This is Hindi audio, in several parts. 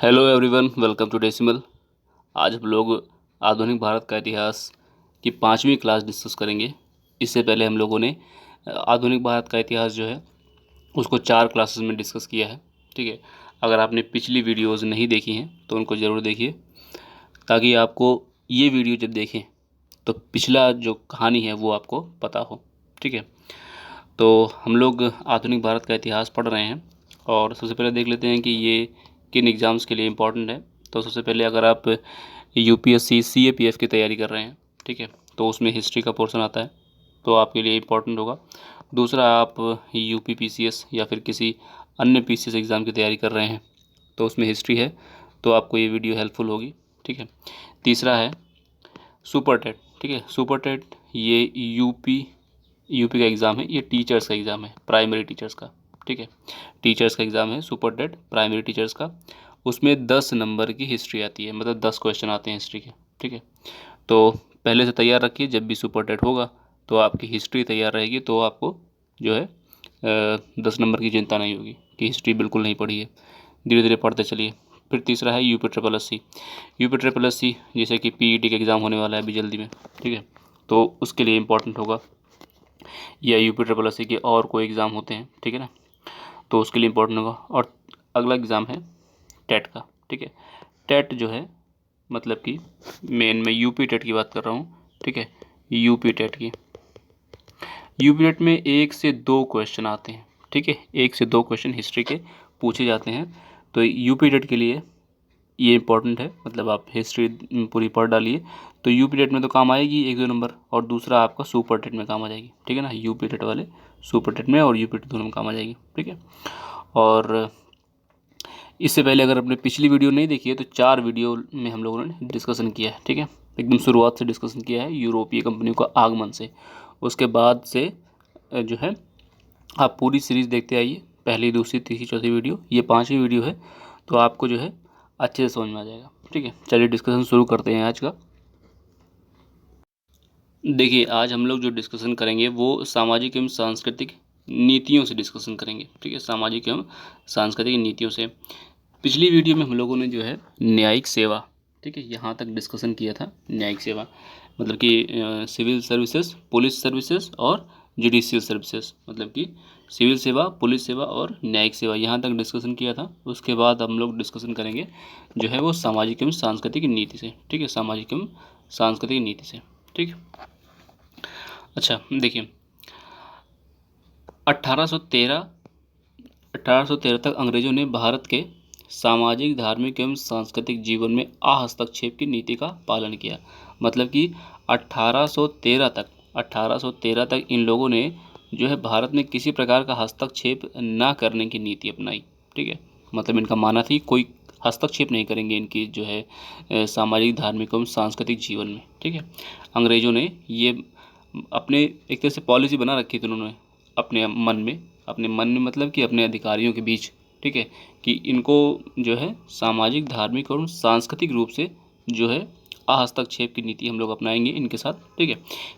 Hello everyone, welcome to Decimal. आज हम लोग आधुनिक भारत का इतिहास की 5वीं क्लास डिस्कस करेंगे। इससे पहले हम लोगों ने आधुनिक भारत का इतिहास जो है उसको 4 क्लासेस में डिस्कस किया है। ठीक है, अगर आपने पिछली वीडियोज़ नहीं देखी हैं तो उनको ज़रूर देखिए, ताकि आपको ये वीडियो जब देखें तो पिछला जो कहानी है वो आपको पता हो। ठीक है, तो हम लोग आधुनिक भारत का इतिहास पढ़ रहे हैं और सबसे पहले देख लेते हैं कि ये किन एग्ज़ाम्स के लिए इम्पोर्टेंट है। तो सबसे पहले अगर आप यूपीएससी सीएपीएफ की तैयारी कर रहे हैं, ठीक है, तो उसमें हिस्ट्री का पोर्शन आता है, तो आपके लिए इम्पोर्टेंट होगा। दूसरा, आप यूपी पीसीएस या फिर किसी अन्य पीसीएस एग्ज़ाम की तैयारी कर रहे हैं तो उसमें हिस्ट्री है, तो आपको ये वीडियो हेल्पफुल होगी। ठीक है, तीसरा है सुपर टेट। ठीक है, सुपर टेट ये यूपी का एग्ज़ाम है, ये टीचर्स का एग्ज़ाम है, प्राइमरी टीचर्स का। ठीक है, टीचर्स का एग्ज़ाम है सुपर टेट, प्राइमरी टीचर्स का। उसमें 10 नंबर की हिस्ट्री आती है, मतलब 10 क्वेश्चन आते हैं हिस्ट्री के। ठीक है, तो पहले से तैयार रखिए, जब भी सुपर टेट होगा तो आपकी हिस्ट्री तैयार रहेगी, तो आपको जो है 10 नंबर की चिंता नहीं होगी कि हिस्ट्री बिल्कुल नहीं पढ़ी है। धीरे धीरे पढ़ते चलिए। फिर तीसरा है UP triple S C. UP triple S C जैसे कि पीईटी का एग्ज़ाम होने वाला है अभी जल्दी में, ठीक है, तो उसके लिए इम्पोर्टेंट होगा। या यूपी ट्रिपल एस सी के और कोई एग्ज़ाम होते हैं, ठीक है ना, तो उसके लिए इम्पोर्टेंट होगा। और अगला एग्ज़ाम है टेट का। ठीक है, टेट जो है मतलब कि मेन में यूपी टेट की बात कर रहा हूँ। ठीक है, यूपी टेट की, यूपी टेट में 1 से 2 क्वेश्चन आते हैं। ठीक है, 1 से 2 क्वेश्चन हिस्ट्री के पूछे जाते हैं, तो यूपी टेट के लिए ये इम्पोर्टेंट है। मतलब आप हिस्ट्री पूरी पढ़ डालिए तो यूपी टेट में तो काम आएगी 1-2 नंबर, और दूसरा आपका सुपर टेट में काम आ जाएगी। ठीक है ना, यूपी टेट वाले सुपर टेट में और यूपी टेट दोनों में काम आ जाएगी। ठीक है, और इससे पहले अगर आपने पिछली वीडियो नहीं देखी है तो 4 वीडियो में हम लोगों ने डिस्कशन किया है। ठीक है, एकदम शुरुआत से डिस्कशन किया है यूरोपीय कंपनियों का आगमन से, उसके बाद से जो है आप पूरी सीरीज़ देखते आइए, पहली, दूसरी, तीसरी, चौथी वीडियो, ये 5वीं वीडियो है, तो आपको जो है अच्छे से समझ में आ जाएगा। ठीक है, चलिए डिस्कशन शुरू करते हैं आज का। देखिए, आज हम लोग जो डिस्कशन करेंगे वो सामाजिक एवं सांस्कृतिक नीतियों से डिस्कशन करेंगे। ठीक है, सामाजिक एवं सांस्कृतिक नीतियों से। पिछली वीडियो में हम लोगों ने जो है न्यायिक सेवा, ठीक है, यहाँ तक डिस्कशन किया था। न्यायिक सेवा मतलब कि सिविल सर्विसेज, पुलिस सर्विसेज और जुडिशियल सर्विसेज, मतलब कि सिविल सेवा, पुलिस सेवा और न्यायिक सेवा, यहाँ तक डिस्कशन किया था। उसके बाद हम लोग डिस्कशन करेंगे जो है वो सामाजिक एवं सांस्कृतिक नीति से। ठीक है, सामाजिक एवं सांस्कृतिक नीति से। ठीक है, अच्छा देखिए, 1813 1813 तक अंग्रेजों ने भारत के सामाजिक, धार्मिक एवं सांस्कृतिक जीवन में हस्तक्षेप की नीति का पालन किया। मतलब कि 1813 तक इन लोगों ने जो है भारत में किसी प्रकार का हस्तक्षेप ना करने की नीति अपनाई। ठीक है, मतलब इनका मानना था कि कोई हस्तक्षेप नहीं करेंगे इनकी जो है सामाजिक, धार्मिक एवं सांस्कृतिक जीवन में। ठीक है, अंग्रेजों ने ये अपने एक तरह से पॉलिसी बना रखी थी उन्होंने अपने मन में मतलब कि अपने अधिकारियों के बीच। ठीक है, कि इनको जो है सामाजिक, धार्मिक और सांस्कृतिक रूप से जो है हस्तक्षेप की नीति हम लोग अपनाएंगे इनके साथ। ठीक है,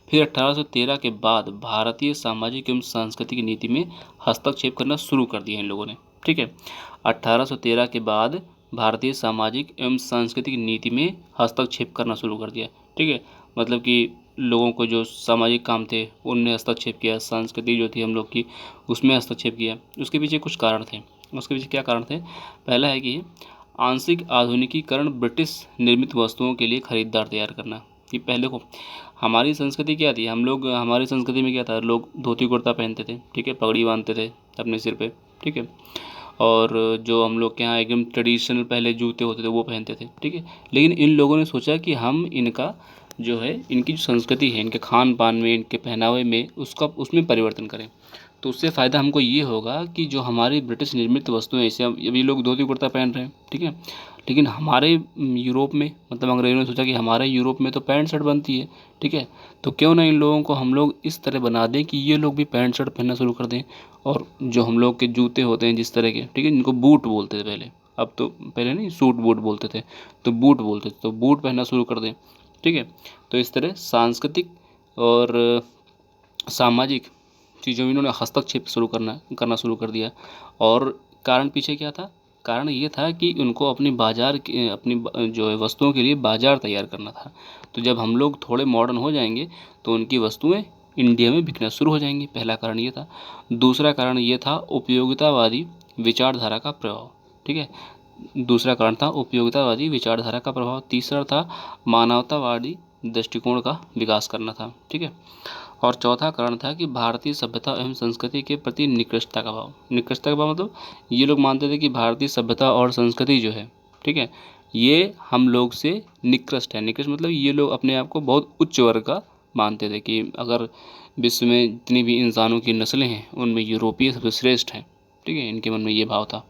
फिर 1813 के बाद भारतीय सामाजिक एवं सांस्कृतिक नीति में हस्तक्षेप करना शुरू कर दिया इन लोगों ने। ठीक है, 1813 के बाद भारतीय सामाजिक एवं सांस्कृतिक नीति में हस्तक्षेप करना शुरू कर दिया। ठीक है, मतलब कि लोगों को जो सामाजिक काम थे उनमें हस्तक्षेप किया, संस्कृति जो थी हम लोग की उसमें हस्तक्षेप किया। उसके पीछे कुछ कारण थे। उसके पीछे क्या कारण थे? पहला है कि आंशिक आधुनिकीकरण, ब्रिटिश निर्मित वस्तुओं के लिए खरीदार तैयार करना। कि पहले को हमारी संस्कृति क्या थी, हमारी संस्कृति में क्या था, लोग धोती कुर्ता पहनते थे। ठीक है, पगड़ी बांधते थे अपने सिर पे। ठीक है, और जो हम लोग के यहाँ एकदम ट्रेडिशनल पहले जूते होते थे वो पहनते थे। ठीक है, लेकिन इन लोगों ने सोचा कि हम इनका जो है इनकी जो संस्कृति है, इनके खान पान में, इनके पहनावे में, उसमें परिवर्तन करें। तो उससे फ़ायदा हमको ये होगा कि जो हमारी ब्रिटिश निर्मित वस्तुएं, जैसे अभी लोग धोती कुर्ता पहन रहे हैं, ठीक है, लेकिन हमारे यूरोप में, मतलब अंग्रेज़ों ने सोचा कि हमारे यूरोप में तो पैंट शर्ट बनती है। ठीक है, तो क्यों ना इन लोगों को हम लोग इस तरह बना दें कि ये लोग भी पैंट शर्ट पहनना शुरू कर दें। और जो हम लोग के जूते होते हैं जिस तरह के, ठीक है, इनको बूट बोलते थे पहले, अब तो पहले नहीं सूट बूट बोलते थे, तो बूट बोलते थे, तो बूट पहनना शुरू कर दें। ठीक है, तो इस तरह सांस्कृतिक और सामाजिक चीज़ों में इन्होंने हस्तक्षेप करना शुरू कर दिया। और कारण पीछे क्या था? कारण ये था कि उनको अपनी जो है वस्तुओं के लिए बाजार तैयार करना था। तो जब हम लोग थोड़े मॉडर्न हो जाएंगे तो उनकी वस्तुएं इंडिया में बिकना शुरू हो जाएंगी। पहला कारण ये था। दूसरा कारण ये था उपयोगितावादी विचारधारा का प्रभाव। ठीक है, दूसरा कारण था उपयोगितावादी विचारधारा का प्रभाव। तीसरा था मानवतावादी दृष्टिकोण का विकास करना था। ठीक है, और चौथा कारण था कि भारतीय सभ्यता एवं संस्कृति के प्रति निकृष्टता का भाव। निकृष्टता का भाव मतलब ये लोग मानते थे कि भारतीय सभ्यता और संस्कृति जो है, ठीक है, ये हम लोग से निकृष्ट है। निकृष्ट मतलब ये लोग अपने आप को बहुत उच्च वर्ग का मानते थे कि अगर विश्व में जितनी भी इंसानों की नस्लें हैं उनमें यूरोपीय सबसे श्रेष्ठ हैं। ठीक है, इनके मन में ये भाव था।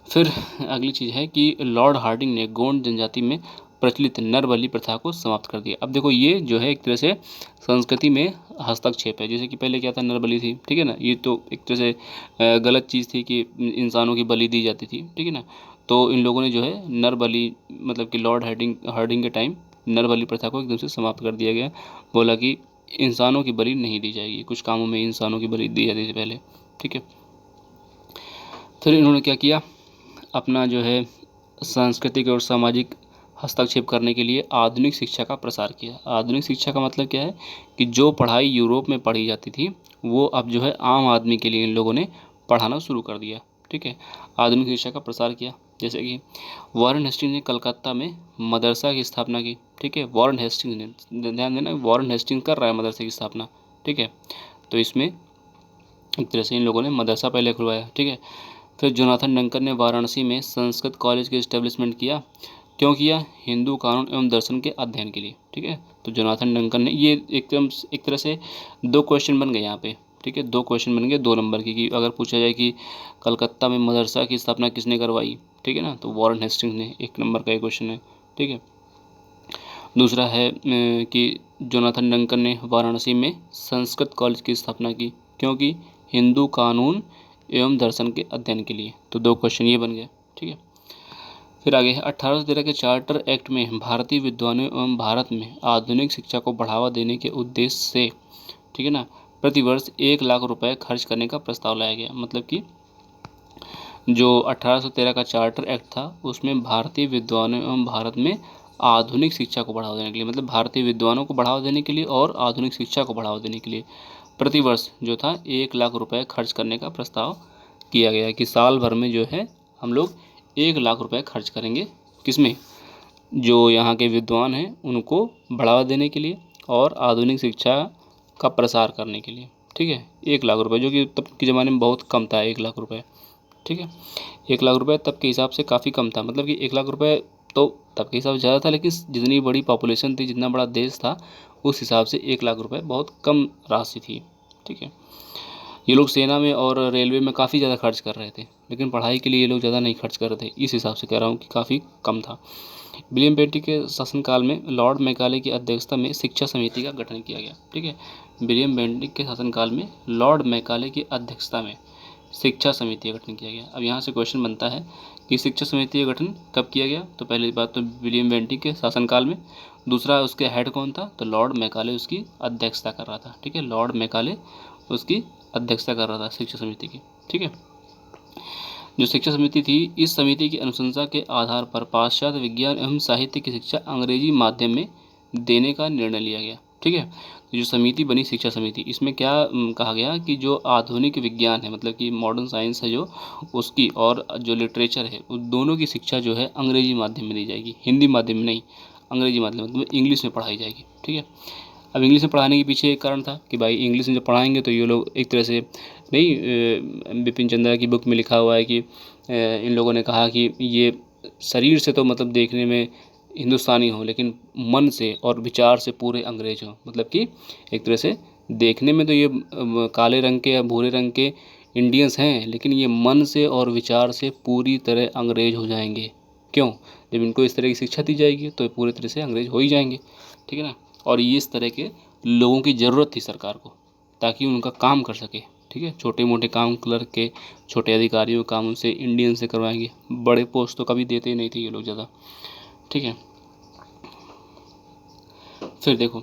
फिर अगली चीज़ है कि लॉर्ड हार्डिंग ने गोंड जनजाति में प्रचलित नर बलि प्रथा को समाप्त कर दिया। अब देखो ये जो है एक तरह से संस्कृति में हस्तक्षेप है। जैसे कि पहले क्या था, नर बलि थी, ठीक है ना, ये तो एक तरह से गलत चीज़ थी कि इंसानों की बलि दी जाती थी, ठीक है ना। तो इन लोगों ने जो है नर बलि मतलब कि लॉर्ड हार्डिंग के टाइम नर बलि प्रथा को एकदम से समाप्त कर दिया गया। बोला कि इंसानों की बलि नहीं दी जाएगी। कुछ कामों में इंसानों की बलि दी जाती थी पहले, ठीक है। फिर इन्होंने क्या किया, अपना जो है सांस्कृतिक और सामाजिक हस्तक्षेप करने के लिए आधुनिक शिक्षा का प्रसार किया। आधुनिक शिक्षा का मतलब क्या है कि जो पढ़ाई यूरोप में पढ़ी जाती थी वो अब जो है आम आदमी के लिए इन लोगों ने पढ़ाना शुरू कर दिया। ठीक है, आधुनिक शिक्षा का प्रसार किया। जैसे कि वॉरेन हेस्टिंग्स ने कलकत्ता में मदरसा की स्थापना की। ठीक है, वॉरेन हेस्टिंग्स ने, ध्यान देना वॉरेन हेस्टिंग्स कर रहा है मदरसे की स्थापना। ठीक है, तो इसमें एक तरह से इन लोगों ने मदरसा पहले खुलवाया। ठीक है, फिर जोनाथन डंकन ने वाराणसी में संस्कृत कॉलेज के इस्टेब्लिशमेंट किया। क्यों किया? हिंदू कानून एवं दर्शन के अध्ययन के लिए। ठीक है, तो जोनाथन डंकन ने ये एक तरह से दो क्वेश्चन बन गए यहाँ पे। ठीक है, दो क्वेश्चन बन गए 2 नंबर की, कि अगर पूछा जाए कि कलकत्ता में मदरसा की स्थापना किसने करवाई, ठीक है ना, तो वॉरेन हेस्टिंग्स ने, 1 नंबर का ये क्वेश्चन है। ठीक है, दूसरा है कि जोनाथन डंकन ने वाराणसी में संस्कृत कॉलेज की स्थापना की। क्योंकि हिंदू कानून एवं दर्शन के अध्ययन के लिए। तो 2 क्वेश्चन ये बन गए। ठीक है, फिर आगे है 1813 के चार्टर एक्ट में भारतीय विद्वानों एवं भारत में आधुनिक शिक्षा को बढ़ावा देने के उद्देश्य से, ठीक है ना, प्रतिवर्ष 1 लाख रुपए खर्च करने का प्रस्ताव लाया गया। मतलब कि जो 1813 का चार्टर एक्ट था उसमें भारतीय विद्वानों एवं भारत में आधुनिक शिक्षा को बढ़ावा देने के लिए, मतलब भारतीय विद्वानों को बढ़ावा देने के लिए और आधुनिक शिक्षा को बढ़ावा देने के लिए प्रतिवर्ष जो था 1 लाख रुपए खर्च करने का प्रस्ताव किया गया कि साल भर में जो है हम लोग 1 लाख रुपए खर्च करेंगे। किसमें? जो यहाँ के विद्वान हैं उनको बढ़ावा देने के लिए और आधुनिक शिक्षा का प्रसार करने के लिए। ठीक है, 1 लाख रुपए, जो कि तब के ज़माने में बहुत कम था 1 लाख रुपए। ठीक है, 1 लाख रुपए तब के हिसाब से काफ़ी कम था। मतलब कि 1 लाख रुपए तो तब के हिसाब से ज़्यादा था, लेकिन जितनी बड़ी पॉपुलेशन थी, जितना बड़ा देश था, उस हिसाब से 1 लाख रुपए बहुत कम राशि थी। ठीक है, ये लोग सेना में और रेलवे में काफ़ी ज़्यादा खर्च कर रहे थे, लेकिन पढ़ाई के लिए ये लोग ज़्यादा नहीं खर्च कर रहे थे। इस हिसाब से कह रहा हूँ कि काफ़ी कम था। विलियम बेंटिक के शासनकाल में लॉर्ड मैकाले की अध्यक्षता में शिक्षा समिति का गठन किया गया। ठीक है, विलियम बेंटिक के शासनकाल में लॉर्ड मैकाले की अध्यक्षता में शिक्षा समिति का गठन किया गया। अब यहाँ से क्वेश्चन बनता है कि शिक्षा समिति का गठन कब किया गया? तो पहली बात तो विलियम बेंटिक के शासनकाल में। दूसरा, उसके हेड कौन था? तो लॉर्ड मैकाले उसकी अध्यक्षता कर रहा था। ठीक है, लॉर्ड मैकाले उसकी अध्यक्षता कर रहा था शिक्षा समिति की। ठीक है, जो शिक्षा समिति थी, इस समिति की अनुशंसा के आधार पर पाश्चात्य विज्ञान एवं साहित्य की शिक्षा अंग्रेजी माध्यम में देने का निर्णय लिया गया। ठीक है, तो जो समिति बनी शिक्षा समिति, इसमें क्या कहा गया कि जो आधुनिक विज्ञान है, मतलब कि मॉडर्न साइंस है जो, उसकी और जो लिटरेचर है, उस दोनों की शिक्षा जो है अंग्रेजी माध्यम में दी जाएगी, हिंदी माध्यम में नहीं, अंग्रेजी माध्यम मतलब इंग्लिश में पढ़ाई जाएगी। ठीक है, अब इंग्लिश में पढ़ाने के पीछे एक कारण था कि भाई इंग्लिश में जब पढ़ाएंगे तो ये लोग एक तरह से नहीं, बिपिन चंद्रा की बुक में लिखा हुआ है कि इन लोगों ने कहा कि ये शरीर से तो मतलब देखने में हिंदुस्तानी हो, लेकिन मन से और विचार से पूरे अंग्रेज हो। मतलब कि एक तरह से देखने में तो ये काले रंग के या भूरे रंग के इंडियंस हैं, लेकिन ये मन से और विचार से पूरी तरह अंग्रेज हो जाएंगे। क्यों? जब इनको इस तरह की शिक्षा दी जाएगी तो ये पूरी तरह से अंग्रेज हो ही जाएंगे। ठीक है ना, और ये इस तरह के लोगों की ज़रूरत थी सरकार को, ताकि उनका काम कर सके। ठीक है, छोटे मोटे काम क्लर्क के, छोटे अधिकारियों का काम उनसे इंडियन से करवाएंगे। बड़े पोस्ट तो कभी देते ही नहीं थे ये लोग ज़्यादा। ठीक है, फिर देखो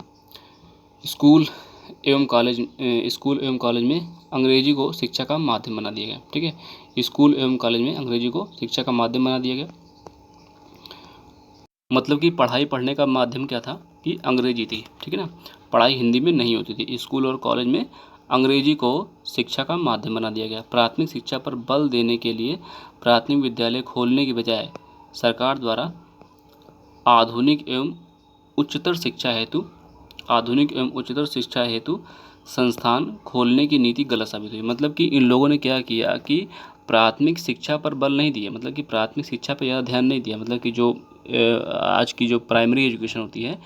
स्कूल स्कूल एवं कॉलेज में अंग्रेजी को शिक्षा का माध्यम बना दिया गया। ठीक है, स्कूल एवं कॉलेज में अंग्रेजी को शिक्षा का माध्यम बना दिया गया। मतलब कि पढ़ाई पढ़ने का माध्यम क्या था कि अंग्रेजी थी। ठीक है ना, पढ़ाई हिंदी में नहीं होती थी। स्कूल और कॉलेज में अंग्रेजी को शिक्षा का माध्यम बना दिया गया। प्राथमिक शिक्षा पर बल देने के लिए प्राथमिक विद्यालय खोलने की बजाय सरकार द्वारा आधुनिक एवं उच्चतर शिक्षा हेतु संस्थान खोलने की नीति गलत साबित हुई। मतलब कि इन लोगों ने क्या किया कि प्राथमिक शिक्षा पर बल नहीं दिया, मतलब कि प्राथमिक शिक्षा पर ज़्यादा ध्यान नहीं दिया। मतलब कि जो आज की जो प्राइमरी एजुकेशन होती है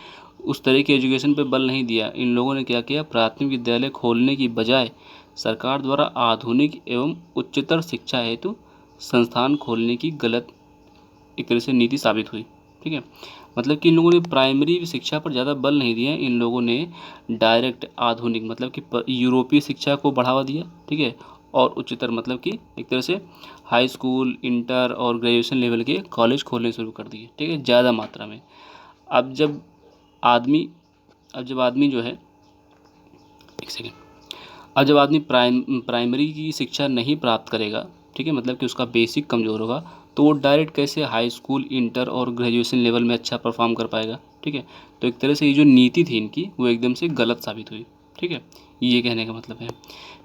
उस तरह की एजुकेशन पर बल नहीं दिया। इन लोगों ने क्या किया, प्राथमिक विद्यालय खोलने की बजाय सरकार द्वारा आधुनिक एवं उच्चतर शिक्षा हेतु संस्थान खोलने की गलत एक तरह से नीति साबित हुई। ठीक है, मतलब कि इन लोगों ने प्राइमरी शिक्षा पर ज़्यादा बल नहीं दिया। इन लोगों ने डायरेक्ट आधुनिक मतलब कि यूरोपीय शिक्षा को बढ़ावा दिया। ठीक है, और उच्चतर मतलब कि एक तरह से हाई स्कूल, इंटर और ग्रेजुएशन लेवल के कॉलेज खोलने शुरू कर दिए। ठीक है, ज़्यादा मात्रा में। अब जब आदमी जो है, एक सेकेंड, अब जब आदमी प्राइमरी की शिक्षा नहीं प्राप्त करेगा, ठीक है, मतलब कि उसका बेसिक कमज़ोर होगा, तो वो डायरेक्ट कैसे हाई स्कूल, इंटर और ग्रेजुएशन लेवल में अच्छा परफॉर्म कर पाएगा। ठीक है, तो एक तरह से ये जो नीति थी इनकी वो एकदम से गलत साबित हुई। ठीक है, ये कहने का मतलब है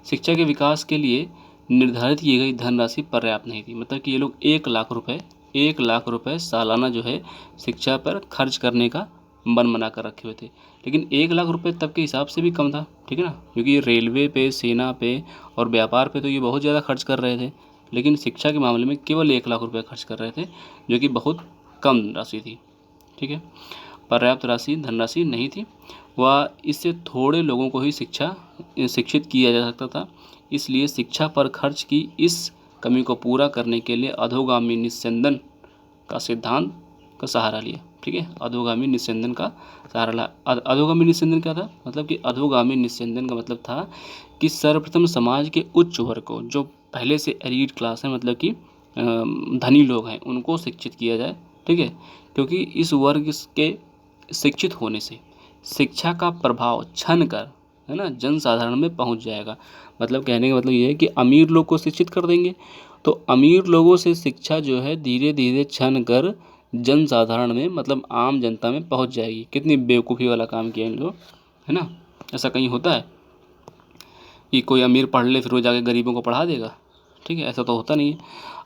शिक्षा के विकास के लिए निर्धारित की गई धनराशि पर्याप्त नहीं थी। मतलब कि ये लोग 1 लाख रुपए सालाना जो है शिक्षा पर खर्च करने का मन बना कर रखे हुए थे। लेकिन 1 लाख रुपए तब के हिसाब से भी कम था। ठीक है ना, क्योंकि रेलवे पे, सेना पे और व्यापार पे तो ये बहुत ज़्यादा खर्च कर रहे थे, लेकिन शिक्षा के मामले में केवल 1 लाख रुपए खर्च कर रहे थे, जो कि बहुत कम राशि थी। ठीक है, पर्याप्त धनराशि नहीं थी। वह इससे थोड़े लोगों को ही शिक्षित किया जा सकता था। इसलिए शिक्षा पर खर्च की इस कमी को पूरा करने के लिए अधोगामी निस्यंदन का सिद्धांत का सहारा लिया। ठीक है, अधोगामी निस्यंदन का सहारा लिया। अधोगामी निस्यंदन क्या था, मतलब कि अधोगामी निस्यंदन का मतलब था कि सर्वप्रथम समाज के उच्च वर्ग को, जो पहले से एलीट क्लास है, मतलब कि धनी लोग हैं, उनको शिक्षित किया जाए। ठीक है, क्योंकि इस वर्ग के शिक्षित होने से शिक्षा का प्रभाव छन कर, है ना, जन साधारण में पहुंच जाएगा। मतलब कहने का मतलब ये है कि अमीर लोग को शिक्षित कर देंगे तो अमीर लोगों से शिक्षा जो है धीरे धीरे छन कर जन साधारण में, मतलब आम जनता में पहुंच जाएगी। कितनी बेवकूफ़ी वाला काम किया इन लोग, है ना। ऐसा कहीं होता है कि कोई अमीर पढ़ ले फिर वो जाके गरीबों को पढ़ा देगा? ठीक है, ऐसा तो होता नहीं है।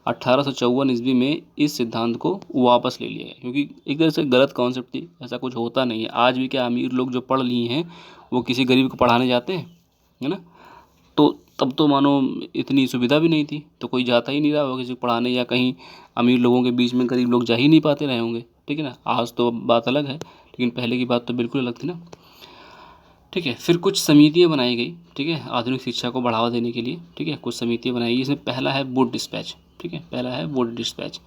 1854 ईस्वी में इस सिद्धांत को वापस ले लिया गया, क्योंकि एक तरह से गलत कॉन्सेप्ट थी। ऐसा कुछ होता नहीं है। आज भी क्या अमीर लोग जो पढ़ लिए हैं वो किसी गरीब को पढ़ाने जाते हैं, है ना। तो तब तो मानो इतनी सुविधा भी नहीं थी, तो कोई जाता ही नहीं रहा होगा किसी को पढ़ाने, या कहीं अमीर लोगों के बीच में गरीब लोग जा ही नहीं पाते रहे होंगे। ठीक है ना, आज तो बात अलग है, लेकिन पहले की बात तो बिल्कुल अलग थी ना। ठीक है, फिर कुछ समितियाँ बनाई गई। ठीक है, आधुनिक शिक्षा को बढ़ावा देने के लिए। ठीक है, कुछ समितियाँ बनाई गई। इसमें पहला है वुड डिस्पैच। ठीक है, पहला है वुड डिस्पैच।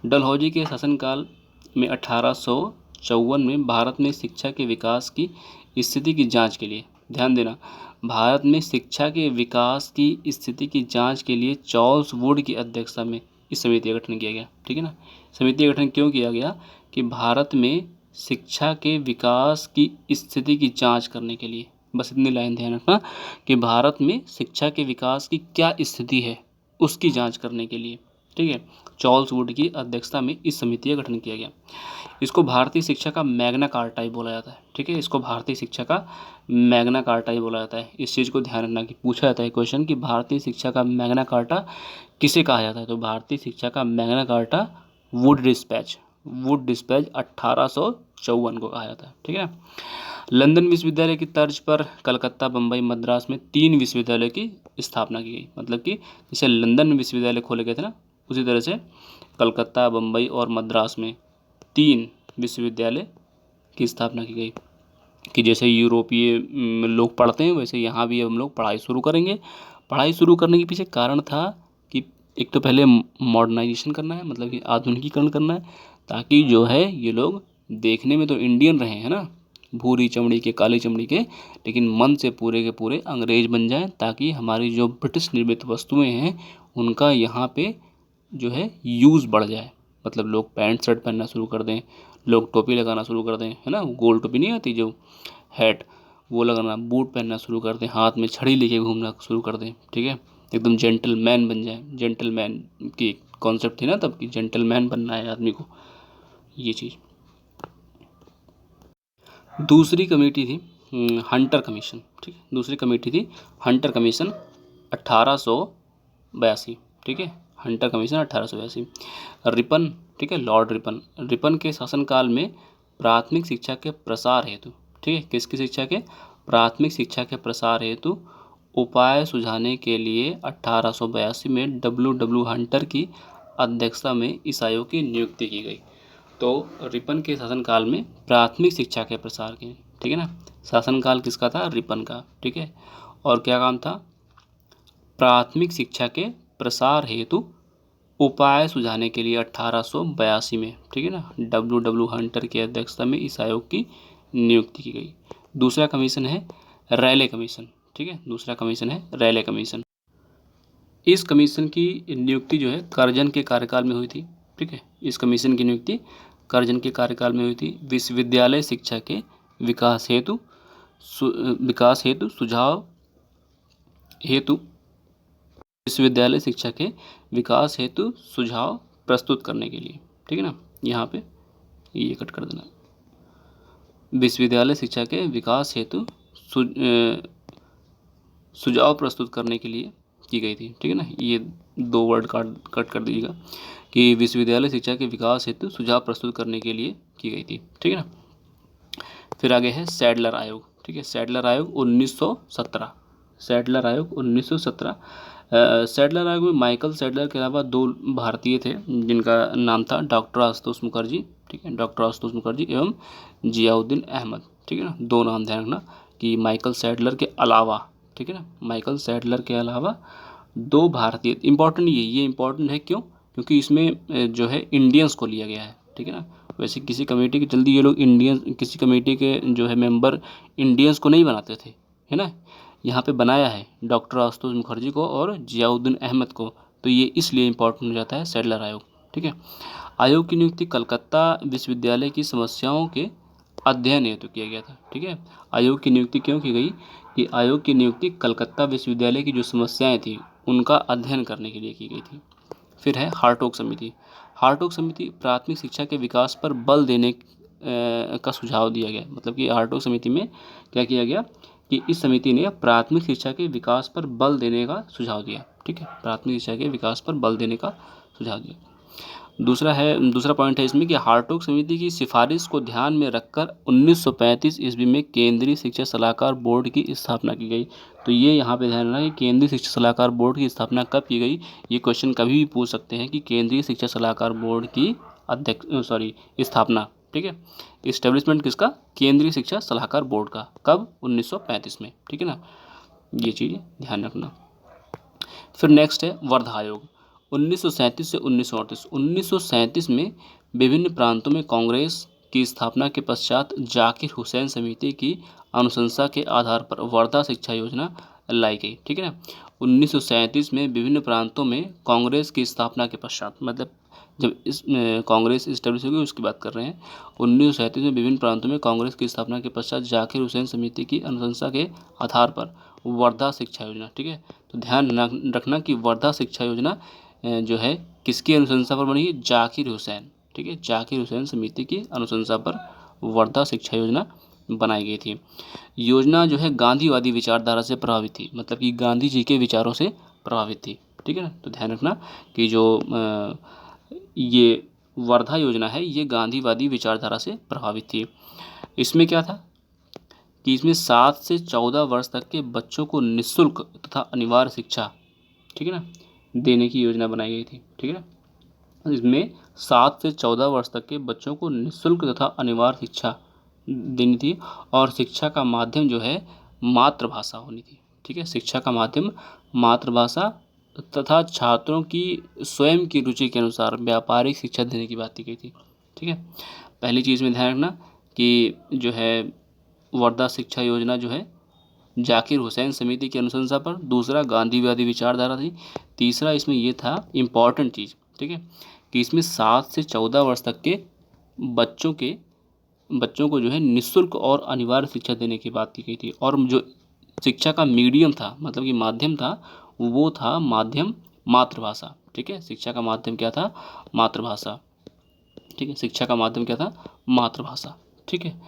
डलहौजी के शासनकाल में 1854 में भारत में शिक्षा के विकास की स्थिति की जांच के लिए, ध्यान देना, भारत में शिक्षा के विकास की स्थिति की जांच के लिए चार्ल्स वुड की अध्यक्षता में इस समिति का गठन किया गया। ठीक है ना, समिति का गठन क्यों किया गया कि भारत में शिक्षा के विकास की स्थिति की जांच करने के लिए। बस इतनी लाइन ध्यान रखना कि भारत में शिक्षा के विकास की क्या स्थिति है उसकी जांच करने के लिए। ठीक है, चार्ल्स वुड की अध्यक्षता में इस समिति का गठन किया गया। इसको भारतीय शिक्षा का मैग्ना कार्टा ही बोला जाता है। ठीक है, इसको भारतीय शिक्षा का मैग्ना कार्टा ही बोला जाता है। इस चीज़ को ध्यान रखना कि पूछा जाता है क्वेश्चन कि भारतीय शिक्षा का मैग्ना कार्टा किसे कहा जाता है, तो भारतीय शिक्षा का मैग्ना कार्टा वुड डिस्पैच 1854 को कहा जाता है। ठीक है, लंदन विश्वविद्यालय की तर्ज पर कलकत्ता, बम्बई, मद्रास में 3 विश्वविद्यालय की स्थापना की गई। मतलब कि जैसे लंदन विश्वविद्यालय खोले गए थे ना, उसी तरह से कलकत्ता, बम्बई और मद्रास में 3 विश्वविद्यालय की स्थापना की गई कि जैसे यूरोपीय लोग पढ़ते हैं वैसे यहाँ भी हम लोग पढ़ाई शुरू करेंगे। पढ़ाई शुरू करने के पीछे कारण था कि एक तो पहले मॉडर्नाइजेशन करना है, मतलब कि आधुनिकीकरण करना है, ताकि जो है ये लोग देखने में तो इंडियन रहे, है ना, भूरी चमड़ी के, काली चमड़ी के, लेकिन मन से पूरे के पूरे अंग्रेज बन जाएं, ताकि हमारी जो ब्रिटिश निर्मित वस्तुएं हैं उनका यहाँ पे जो है यूज़ बढ़ जाए। मतलब लोग पैंट शर्ट पहनना शुरू कर दें, लोग टोपी लगाना शुरू कर दें, है ना, गोल टोपी नहीं आती जो हैट, वो लगाना, बूट पहनना शुरू कर दें, हाथ में छड़ी लेके घूमना शुरू कर दें, ठीक है, एकदम जेंटलमैन बन जाए। जेंटलमैन की कॉन्सेप्ट थी ना तब की, जेंटलमैन बनना है आदमी को, ये चीज़। दूसरी कमेटी थी हंटर कमीशन, ठीक है, दूसरी कमेटी थी हंटर कमीशन 1882, ठीक है, हंटर कमीशन 1882। रिपन, ठीक है, लॉर्ड रिपन, रिपन के शासनकाल में प्राथमिक शिक्षा के प्रसार हेतु, ठीक है, किसकी शिक्षा के, प्राथमिक शिक्षा के प्रसार हेतु उपाय सुझाने के लिए 1882 में डब्ल्यू हंटर की अध्यक्षता में इस आयोग की नियुक्ति की गई। तो रिपन के शासनकाल में प्राथमिक शिक्षा के प्रसार के, ठीक है ना, शासनकाल किसका था, रिपन का, ठीक है, और क्या काम था, प्राथमिक शिक्षा के प्रसार हेतु उपाय सुझाने के लिए 1882 में, ठीक है ना, डब्ल्यू हंटर की अध्यक्षता में इस आयोग की नियुक्ति की गई। दूसरा कमीशन है रैले कमीशन, ठीक है, दूसरा कमीशन है रैले कमीशन। इस कमीशन की नियुक्ति जो है करजन के कार्यकाल में हुई थी, ठीक है, इस कमीशन की नियुक्ति करजन के कार्यकाल में हुई थी। विश्वविद्यालय शिक्षा के विकास हेतु सुझाव हेतु विश्वविद्यालय शिक्षा के विकास हेतु सुझाव प्रस्तुत करने के लिए, ठीक है ना, यहाँ पे ये कट कर देना, विश्वविद्यालय शिक्षा के विकास हेतु सुझाव प्रस्तुत करने के लिए की गई थी, ठीक है ना, ये दो वर्ड कट कर दीजिएगा कि विश्वविद्यालय शिक्षा के विकास हेतु सुझाव प्रस्तुत करने के लिए की गई थी, ठीक है ना। फिर आगे है सैडलर आयोग, ठीक है, सैडलर आयोग 1917, सैडलर आयोग 1917। सैडलर आयोग में माइकल सैडलर के अलावा दो भारतीय थे जिनका नाम था डॉक्टर आशुतोष मुखर्जी, ठीक है, डॉक्टर आशुतोष मुखर्जी एवं जियाउद्दीन अहमद, ठीक है ना, दो नाम ध्यान रखना कि माइकल सैडलर के अलावा, ठीक है ना, माइकल सैडलर के अलावा दो भारतीय, इंपॉर्टेंट ये इंपॉर्टेंट है क्यों, क्योंकि इसमें जो है इंडियंस को लिया गया है, ठीक है ना। वैसे किसी कमेटी के जल्दी ये लोग इंडियन, किसी कमेटी के जो है मेंबर इंडियंस को नहीं बनाते थे, है ना, यहाँ पे बनाया है डॉक्टर आशुतोष मुखर्जी को और जियाउद्दीन अहमद को, तो ये इसलिए इम्पोर्टेंट हो जाता है सैडलर आयोग, ठीक है। आयोग की नियुक्ति कलकत्ता विश्वविद्यालय की समस्याओं के अध्ययन हेतु किया गया था, ठीक है। आयोग की नियुक्ति क्यों की गई कि आयोग की नियुक्ति कलकत्ता विश्वविद्यालय की जो समस्याएं थी उनका अध्ययन करने के लिए की गई थी। फिर है हार्टोग समिति, हार्टोग समिति प्राथमिक शिक्षा के विकास पर बल देने का सुझाव दिया गया, मतलब कि हार्टोग समिति में क्या किया गया कि इस समिति ने प्राथमिक शिक्षा के विकास पर बल देने का सुझाव दिया, ठीक है, प्राथमिक शिक्षा के विकास पर बल देने का सुझाव दिया। दूसरा पॉइंट है इसमें कि हार्टोग समिति की सिफारिश को ध्यान में रखकर 1935 ईस्वी में केंद्रीय शिक्षा सलाहकार बोर्ड की स्थापना की गई। तो ये यहाँ पे ध्यान रखना कि केंद्रीय शिक्षा सलाहकार बोर्ड की स्थापना कब की गई, ये क्वेश्चन कभी भी पूछ सकते हैं कि केंद्रीय शिक्षा सलाहकार बोर्ड की स्थापना, ठीक है, इस्टेब्लिशमेंट किसका, केंद्रीय शिक्षा सलाहकार बोर्ड का, कब, 1935 में, ठीक है ना, ये चीज़ ध्यान रखना। फिर नेक्स्ट है वर्धा आयोग 1937 से 1938। 1937 में विभिन्न प्रांतों में कांग्रेस की स्थापना के पश्चात जाकिर हुसैन समिति की अनुशंसा के आधार पर वर्धा शिक्षा योजना लाई गई, ठीक है ना। 1937 में विभिन्न प्रांतों में कांग्रेस की स्थापना के पश्चात, मतलब जब इस कांग्रेस इस्टेब्लिश हुई उसकी बात कर रहे हैं। 1937 में विभिन्न प्रांतों में कांग्रेस की स्थापना के पश्चात जाकिर हुसैन समिति की अनुशंसा के आधार पर वर्धा शिक्षा योजना, ठीक है। तो ध्यान रखना कि वर्धा शिक्षा योजना जो है किसकी अनुशंसा पर बनी है, जाकिर हुसैन, ठीक है, जाकिर हुसैन समिति की अनुशंसा पर वर्धा शिक्षा योजना बनाई गई थी। योजना जो है गांधीवादी विचारधारा से प्रभावित थी, मतलब कि गांधी जी के विचारों से प्रभावित थी, ठीक है ना। तो ध्यान रखना कि जो ये वर्धा योजना है ये गांधीवादी विचारधारा से प्रभावित थी। इसमें क्या था कि इसमें 7 से 14 वर्ष तक के बच्चों को निःशुल्क तथा अनिवार्य शिक्षा, ठीक है ना, देने की योजना बनाई गई थी, ठीक है ना। इसमें 7 से 14 वर्ष तक के बच्चों को निःशुल्क तथा अनिवार्य शिक्षा देनी थी और शिक्षा का माध्यम जो है मातृभाषा होनी थी, ठीक है, शिक्षा का माध्यम मातृभाषा तथा छात्रों की स्वयं की रुचि के अनुसार व्यापारिक शिक्षा देने की बात की गई थी, ठीक है। पहली चीज़ में ध्यान रखना कि जो है वर्धा शिक्षा योजना जो है जाकिर हुसैन समिति की अनुशंसा पर, दूसरा गांधीवादी विचारधारा थी, तीसरा इसमें ये था इम्पॉर्टेंट चीज़, ठीक है, कि इसमें 7 से 14 वर्ष तक के बच्चों के बच्चों को जो है निःशुल्क और अनिवार्य शिक्षा देने की बात की गई थी। और जो शिक्षा का मीडियम था, मतलब कि माध्यम था, वो था माध्यम मातृभाषा। ठीक है, शिक्षा का माध्यम क्या था? मातृभाषा। ठीक है, शिक्षा का माध्यम क्या था? मातृभाषा। ठीक है,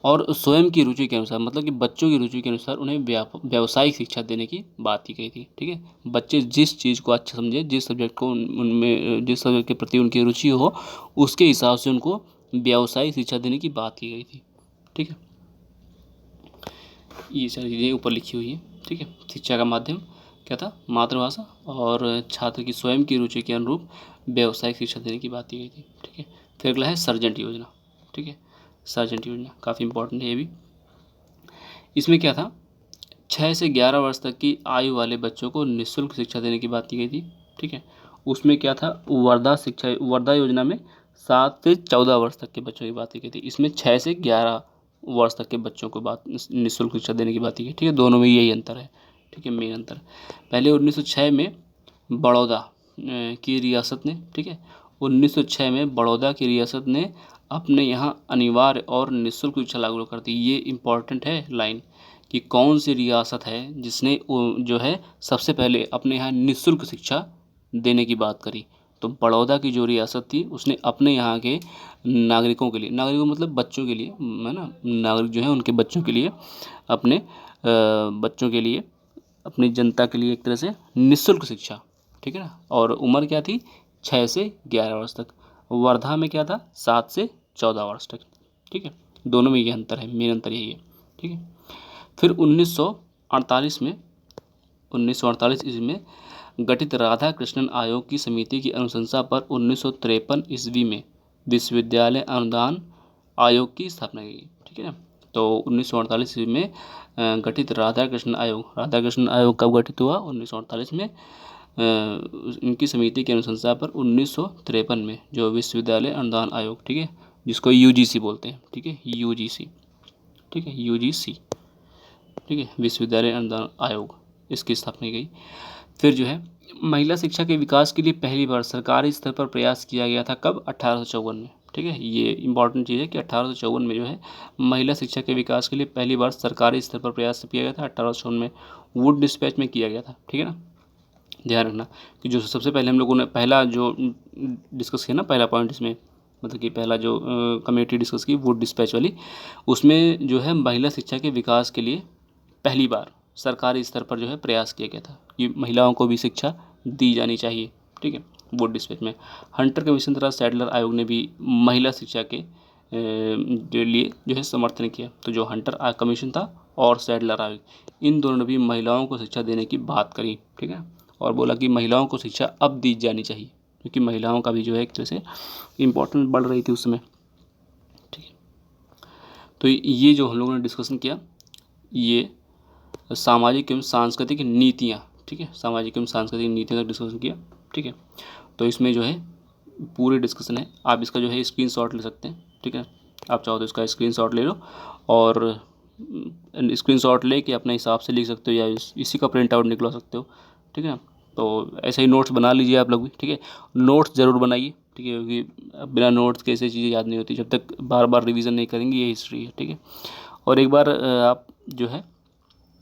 और स्वयं की रुचि के अनुसार, मतलब कि बच्चों की रुचि के अनुसार उन्हें व्यावसायिक शिक्षा देने की बात की गई थी। ठीक है, बच्चे जिस चीज़ को अच्छा समझे, जिस सब्जेक्ट को उनमें, जिस सब्जेक्ट के प्रति उनकी रुचि हो, उसके हिसाब से उनको व्यावसायिक शिक्षा देने की बात की गई थी। ठीक है, ये सारी चीज़ें ऊपर लिखी हुई हैं। ठीक है, शिक्षा का माध्यम क्या था? मातृभाषा, और छात्र की स्वयं की रुचि के अनुरूप व्यावसायिक शिक्षा देने की बात की गई थी। ठीक है, फिर अगला है सर्जेंट योजना। ठीक है, सर्जेंट योजना काफ़ी इंपॉर्टेंट है ये भी। इसमें क्या था? 6 से 11 वर्ष तक की आयु वाले बच्चों को निःशुल्क शिक्षा देने की बात की गई थी। ठीक है, उसमें क्या था? वर्धा योजना में 7 से 14 वर्ष तक के बच्चों की बात की गई थी। इसमें 6 से 11 वर्ष तक के बच्चों को निःशुल्क शिक्षा देने की बात की गई। ठीक है, दोनों में यही अंतर है। ठीक है, मेन अंतर। पहले 1906 में बड़ौदा की रियासत ने, ठीक है, 1906 में बड़ौदा की रियासत ने अपने यहाँ अनिवार्य और निःशुल्क शिक्षा लागू कर दी। ये इम्पॉर्टेंट है लाइन, कि कौन सी रियासत है जिसने जो है सबसे पहले अपने यहाँ निःशुल्क शिक्षा देने की बात करी। तो बड़ौदा की जो रियासत थी, उसने अपने यहाँ के नागरिकों मतलब बच्चों के लिए, है ना, नागरिक जो है उनके बच्चों के लिए, अपने बच्चों के लिए, अपनी जनता के लिए एक तरह से निःशुल्क शिक्षा। ठीक है ना, और उम्र क्या थी? 6 से 11 वर्ष तक। वर्धा में क्या था? 7 से 14 वर्ष तक। ठीक है, दोनों में ये अंतर है, मेन अंतर यही है। ठीक है, फिर 1948 ईस्वी में गठित राधा कृष्णन आयोग की समिति की अनुशंसा पर 1953 ईस्वी में विश्वविद्यालय अनुदान आयोग की स्थापना की गई। ठीक है ना, तो 1948 ईस्वी में गठित राधा कृष्ण आयोग कब गठित हुआ? 1948 में। इनकी समिति की अनुशंसा पर 1953 में जो विश्वविद्यालय अनुदान आयोग, ठीक है, जिसको यूजीसी बोलते हैं। ठीक है, यूजीसी। ठीक है, यूजीसी। ठीक है, विश्वविद्यालय अनुदान आयोग, इसकी स्थापना की गई। फिर जो है महिला शिक्षा के विकास के लिए पहली बार सरकारी स्तर पर प्रयास किया गया था। कब? 1854 में। ठीक है, ये इंपॉर्टेंट चीज़ है कि 1854 में जो है महिला शिक्षा के विकास के लिए पहली बार सरकारी स्तर पर प्रयास किया गया था। 1854 में वुड डिस्पैच में किया गया था। ठीक है ना, ध्यान रखना कि जो सबसे पहले हम लोगों ने पहला जो डिस्कस किया ना, पहला पॉइंट इसमें, मतलब कि पहला जो कमेटी डिस्कस की वुड डिस्पैच वाली, उसमें जो है महिला शिक्षा के विकास के लिए पहली बार सरकारी स्तर पर जो है प्रयास किया गया था कि महिलाओं को भी शिक्षा दी जानी चाहिए। ठीक है, वुड डिस्पैच में हंटर कमीशन तथा सैडलर आयोग ने भी महिला शिक्षा के लिए जो है समर्थन किया। तो जो हंटर कमीशन था और सैडलर आयोग, इन दोनों ने भी महिलाओं को शिक्षा देने की बात करी। ठीक है, और बोला कि महिलाओं को शिक्षा अब दी जानी चाहिए, क्योंकि महिलाओं का भी जो है एक तरह से इम्पोर्टेंस बढ़ रही थी उस समय। ठीक है, तो ये जो हम लोगों ने डिस्कशन किया, ये सामाजिक एवं सांस्कृतिक नीतियाँ। ठीक है, सामाजिक एवं सांस्कृतिक नीतियों का डिस्कशन किया। ठीक है, तो इसमें जो है पूरी डिस्कशन है, आप इसका जो है स्क्रीनशॉट ले सकते हैं। ठीक है, आप चाहो तो इसका स्क्रीनशॉट ले लो, और स्क्रीनशॉट लेके अपने हिसाब से लिख सकते हो, या इसी का प्रिंट आउट निकलवा सकते हो। ठीक है, तो ऐसे ही नोट्स बना लीजिए आप लोग भी। ठीक है, नोट्स ज़रूर बनाइए। ठीक है, क्योंकि बिना नोट्स के ऐसी चीज़ें याद नहीं होती, जब तक बार बार रिवीजन नहीं करेंगे। ये हिस्ट्री है। ठीक है, और एक बार आप जो है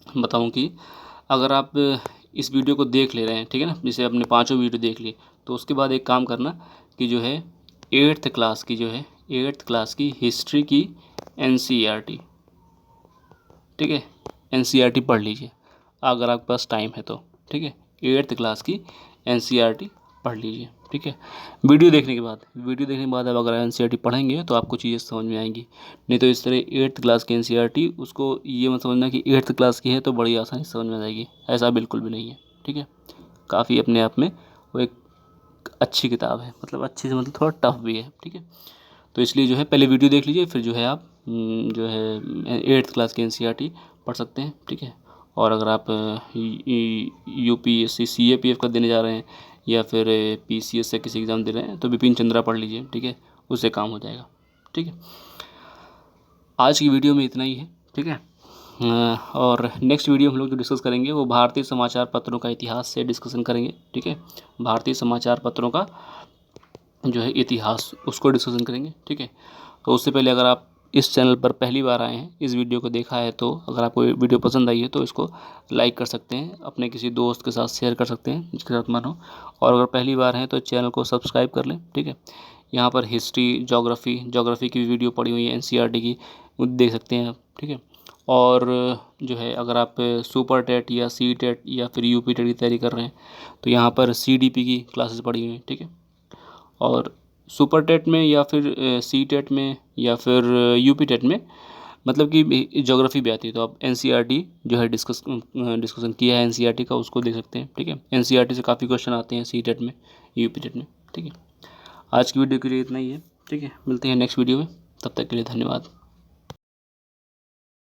बताऊं कि अगर आप इस वीडियो को देख ले रहे हैं, ठीक है ना, जैसे अपने 5 वीडियो देख लिए, तो उसके बाद एक काम करना कि जो है 8th क्लास की हिस्ट्री की NCERT, ठीक है, NCERT पढ़ लीजिए अगर आपके पास टाइम है तो। ठीक है, 8th क्लास की NCERT पढ़ लीजिए। ठीक है, वीडियो देखने के बाद अब अगर NCERT पढ़ेंगे तो आपको चीज़ें समझ में आएंगी। नहीं तो इस तरह 8th क्लास की NCERT, उसको ये मत समझना कि 8th क्लास की है तो बड़ी आसानी से समझ में आ जाएगी, ऐसा बिल्कुल भी नहीं है। ठीक है, काफ़ी अपने आप में वो एक अच्छी किताब है, मतलब अच्छी से मतलब थोड़ा टफ भी है। ठीक है, तो इसलिए जो है पहले वीडियो देख लीजिए, फिर जो है आप जो है 8th क्लास की NCERT पढ़ सकते हैं। ठीक है, और अगर आप UPSC CAPF का देने जा रहे हैं, या फिर PCS से किसी एग्ज़ाम दे रहे हैं, तो बिपिन चंद्रा पढ़ लीजिए। ठीक है, उससे काम हो जाएगा। ठीक है, आज की वीडियो में इतना ही है। ठीक है, और नेक्स्ट वीडियो हम लोग जो डिस्कस करेंगे वो भारतीय समाचार पत्रों का इतिहास से डिस्कशन करेंगे। ठीक है, भारतीय समाचार पत्रों का जो है इतिहास, उसको डिस्कशन करेंगे। ठीक है, तो उससे पहले अगर आप इस चैनल पर पहली बार आए हैं, इस वीडियो को देखा है, तो अगर आपको वीडियो पसंद आई है तो इसको लाइक कर सकते हैं, अपने किसी दोस्त के साथ शेयर कर सकते हैं जिसके साथ मन हो। और अगर पहली बार हैं तो चैनल को सब्सक्राइब कर लें, ठीक है। यहाँ पर हिस्ट्री, जोग्राफ़ी की भी वीडियो पड़ी हुई है, एनसीईआरटी की, वो देख सकते हैं आप, ठीक है। और जो है अगर आप सुपर टेट या सी टेट या फिर यूपी टेट की तैयारी कर रहे हैं तो यहाँ पर सीडीपी की क्लासेस पड़ी हुई हैं, ठीक है। और सुपर टेट में या फिर सी टेट में या फिर यूपी टेट में मतलब कि ज्योग्राफी भी आती है, तो आप एनसीईआरटी जो है डिस्कशन किया है एनसीईआरटी का, उसको देख सकते हैं, ठीक है। एनसीईआरटी से काफ़ी क्वेश्चन आते हैं सी टेट में, यूपी टेट में, ठीक है। आज की वीडियो के लिए इतना ही है, ठीक है। मिलते हैं नेक्स्ट वीडियो में, तब तक के लिए धन्यवाद।